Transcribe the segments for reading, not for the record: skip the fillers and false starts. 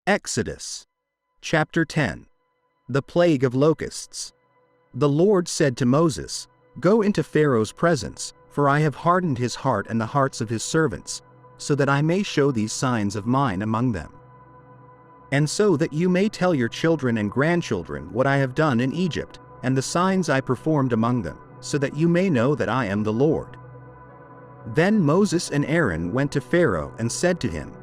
Exodus. Chapter 10. The Plague of Locusts. The Lord said to Moses, "Go into Pharaoh's presence, for I have hardened his heart and the hearts of his servants, so that I may show these signs of mine among them. And so that you may tell your children and grandchildren what I have done in Egypt, and the signs I performed among them, so that you may know that I am the Lord." Then Moses and Aaron went to Pharaoh and said to him,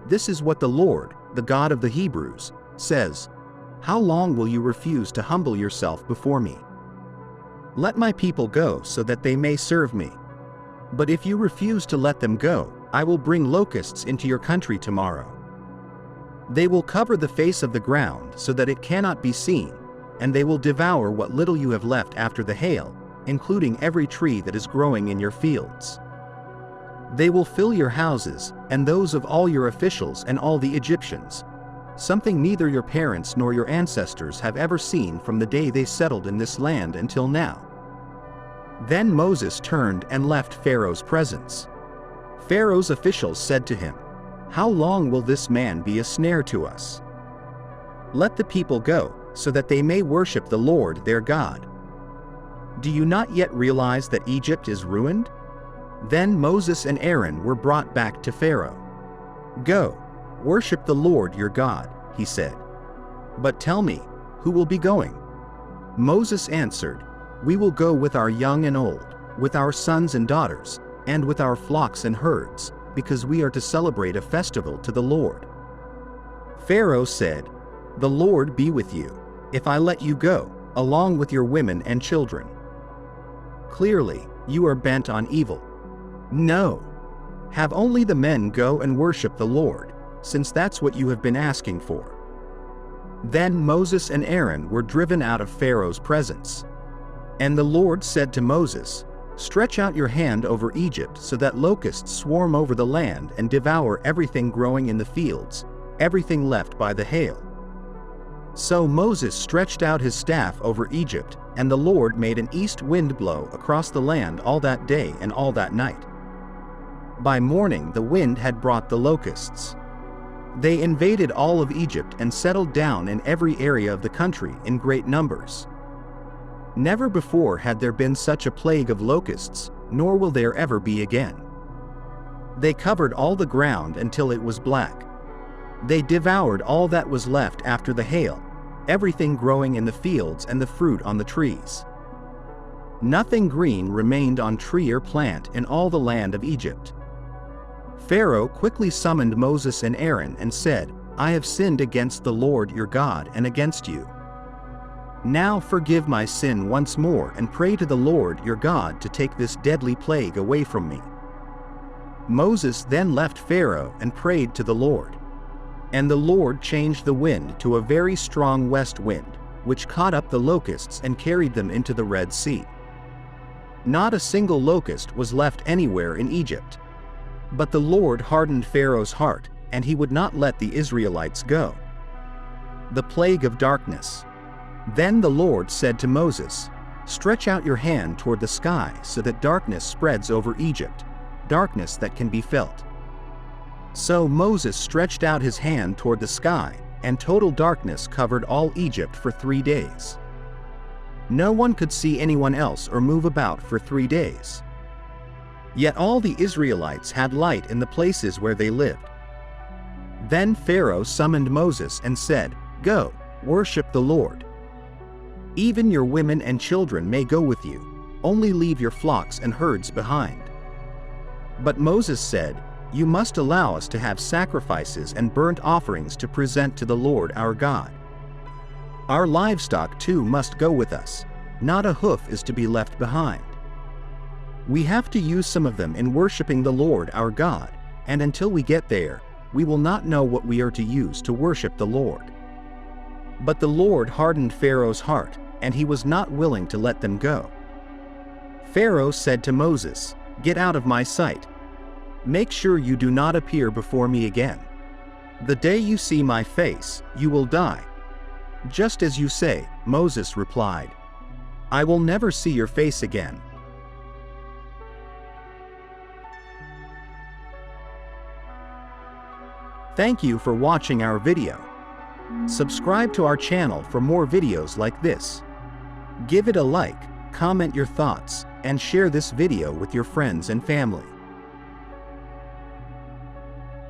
"This is what the Lord, the God of the Hebrews, says, How long will you refuse to humble yourself before me? Let my people go so that they may serve me. But if you refuse to let them go, I will bring locusts into your country tomorrow. They will cover the face of the ground so that it cannot be seen, and they will devour what little you have left after the hail, including every tree that is growing in your fields. They will fill your houses, and those of all your officials and all the Egyptians, something neither your parents nor your ancestors have ever seen from the day they settled in this land until now." Then Moses turned and left Pharaoh's presence. Pharaoh's officials said to him, "How long will this man be a snare to us? Let the people go, so that they may worship the Lord their God. Do you not yet realize that Egypt is ruined?" Then Moses and Aaron were brought back to Pharaoh. "Go, worship the Lord your God," he said. "But tell me, who will be going?" Moses answered, "We will go with our young and old, with our sons and daughters, and with our flocks and herds, because we are to celebrate a festival to the Lord." Pharaoh said, "The Lord be with you, if I let you go, along with your women and children. Clearly, you are bent on evil. No. Have only the men go and worship the Lord, since that's what you have been asking for." Then Moses and Aaron were driven out of Pharaoh's presence. And the Lord said to Moses, "Stretch out your hand over Egypt so that locusts swarm over the land and devour everything growing in the fields, everything left by the hail." So Moses stretched out his staff over Egypt, and the Lord made an east wind blow across the land all that day and all that night. By morning the wind had brought the locusts. They invaded all of Egypt and settled down in every area of the country in great numbers. Never before had there been such a plague of locusts, nor will there ever be again. They covered all the ground until it was black. They devoured all that was left after the hail, everything growing in the fields and the fruit on the trees. Nothing green remained on tree or plant in all the land of Egypt. Pharaoh quickly summoned Moses and Aaron and said, "I have sinned against the Lord your God and against you. Now forgive my sin once more and pray to the Lord your God to take this deadly plague away from me." Moses then left Pharaoh and prayed to the Lord. And the Lord changed the wind to a very strong west wind, which caught up the locusts and carried them into the Red Sea. Not a single locust was left anywhere in Egypt. But the Lord hardened Pharaoh's heart, and he would not let the Israelites go. The plague of darkness. Then the Lord said to Moses, "Stretch out your hand toward the sky so that darkness spreads over Egypt, darkness that can be felt." So Moses stretched out his hand toward the sky, and total darkness covered all Egypt for 3 days. No one could see anyone else or move about for 3 days. Yet all the Israelites had light in the places where they lived. Then Pharaoh summoned Moses and said, "Go, worship the Lord. Even your women and children may go with you, only leave your flocks and herds behind." But Moses said, "You must allow us to have sacrifices and burnt offerings to present to the Lord our God. Our livestock too must go with us, not a hoof is to be left behind. We have to use some of them in worshiping the Lord our God, and until we get there, we will not know what we are to use to worship the Lord." But the Lord hardened Pharaoh's heart, and he was not willing to let them go. Pharaoh said to Moses, "Get out of my sight. Make sure you do not appear before me again. The day you see my face, you will die." "Just as you say," Moses replied. "I will never see your face again." Thank you for watching our video. Subscribe to our channel for more videos like this. Give it a like, comment your thoughts, and share this video with your friends and family.